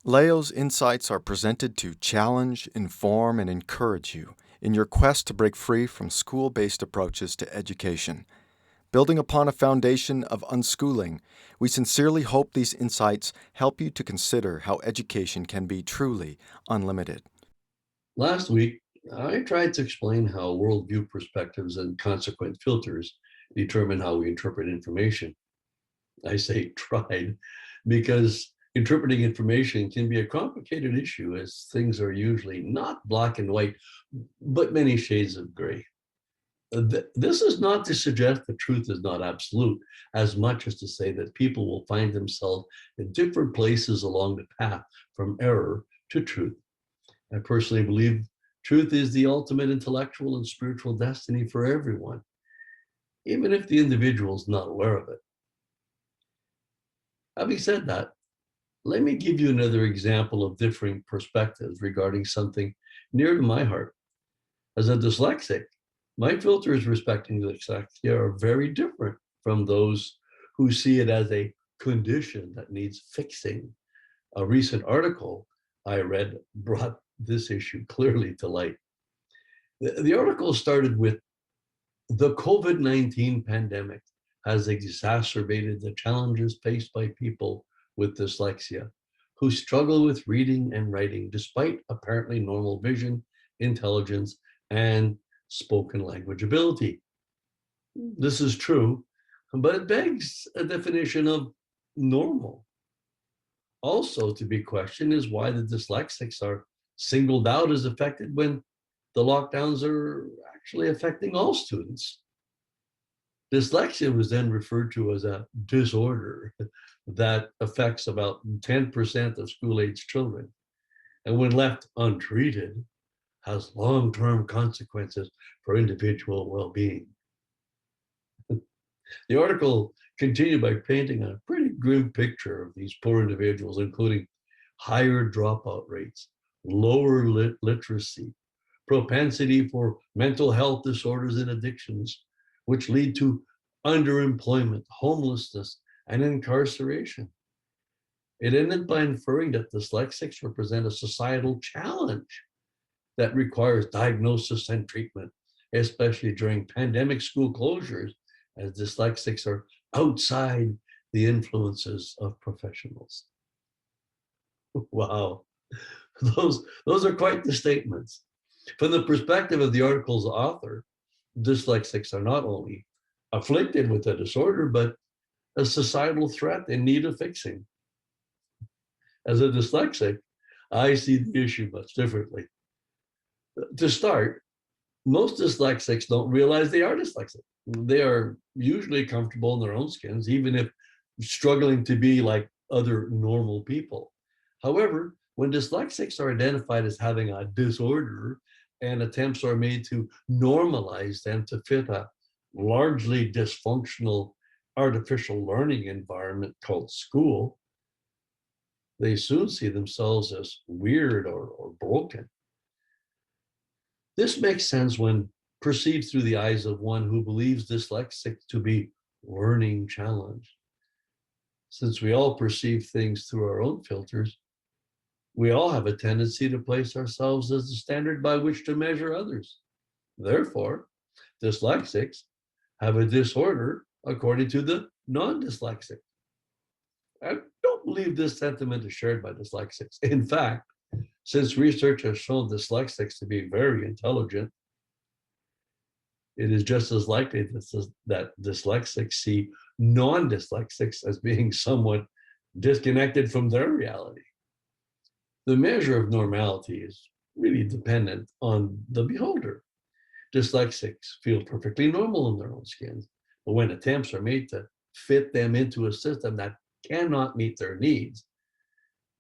Leo's insights are presented to challenge, inform, and encourage you in your quest to break free from school-based approaches to education. Building upon a foundation of unschooling, we sincerely hope these insights help you to consider how education can be truly unlimited. Last week, I tried to explain how worldview perspectives and consequent filters determine how we interpret information. I say tried because interpreting information can be a complicated issue as things are usually not black and white, but many shades of gray. This is not to suggest that truth is not absolute, as much as to say that people will find themselves in different places along the path from error to truth. I personally believe truth is the ultimate intellectual and spiritual destiny for everyone, even if the individual is not aware of it. Having said that, let me give you another example of differing perspectives regarding something near to my heart. As a dyslexic, my filters respecting dyslexia are very different from those who see it as a condition that needs fixing. A recent article I read brought this issue clearly to light. The article started with the COVID-19 pandemic has exacerbated the challenges faced by people with dyslexia who struggle with reading and writing despite apparently normal vision, intelligence, and spoken language ability. This is true, but it begs a definition of normal. Also, to be questioned is why the dyslexics are singled out as affected when the lockdowns are actually affecting all students. Dyslexia was then referred to as a disorder that affects about 10% of school age children. And when left untreated, has long term consequences for individual well being. The article continued by painting a pretty grim picture of these poor individuals, including higher dropout rates, lower literacy, propensity for mental health disorders and addictions, which lead to underemployment, homelessness, and incarceration. It ended by inferring that dyslexics represent a societal challenge that requires diagnosis and treatment, especially during pandemic school closures, as dyslexics are outside the influences of professionals. Wow, those are quite the statements. From the perspective of the article's author, dyslexics are not only afflicted with a disorder, but a societal threat in need of fixing. As a dyslexic, I see the issue much differently. To start, most dyslexics don't realize they are dyslexic. They are usually comfortable in their own skins, even if struggling to be like other normal people. However, when dyslexics are identified as having a disorder and attempts are made to normalize them to fit a largely dysfunctional artificial learning environment called school, they soon see themselves as weird or broken. This makes sense when perceived through the eyes of one who believes dyslexic to be learning challenged. Since we all perceive things through our own filters, we all have a tendency to place ourselves as the standard by which to measure others. Therefore, dyslexics have a disorder according to the non dyslexic. I don't believe this sentiment is shared by dyslexics. In fact, since research has shown dyslexics to be very intelligent, it is just as likely that dyslexics see non dyslexics as being somewhat disconnected from their reality. The measure of normality is really dependent on the beholder. Dyslexics feel perfectly normal in their own skins, but when attempts are made to fit them into a system that cannot meet their needs,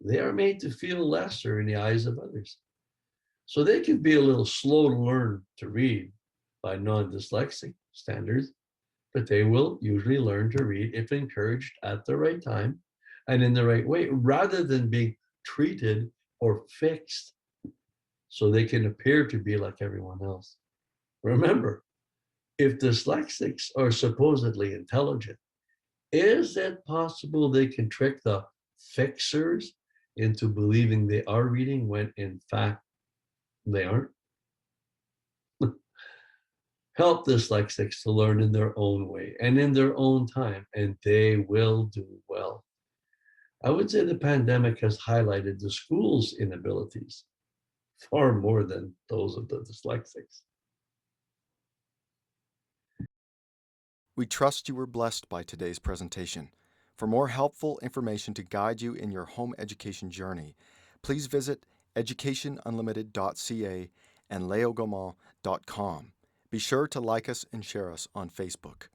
they are made to feel lesser in the eyes of others. So they can be a little slow to learn to read by non dyslexic standards, but they will usually learn to read if encouraged at the right time and in the right way, rather than being treated or fixed so they can appear to be like everyone else. Remember, if dyslexics are supposedly intelligent, is it possible they can trick the fixers into believing they are reading when in fact they aren't. Help dyslexics to learn in their own way and in their own time, and they will do well. I would say the pandemic has highlighted the school's inabilities far more than those of the dyslexics. We trust you were blessed by today's presentation. For more helpful information to guide you in your home education journey, please visit educationunlimited.ca and leogaumont.com. Be sure to like us and share us on Facebook.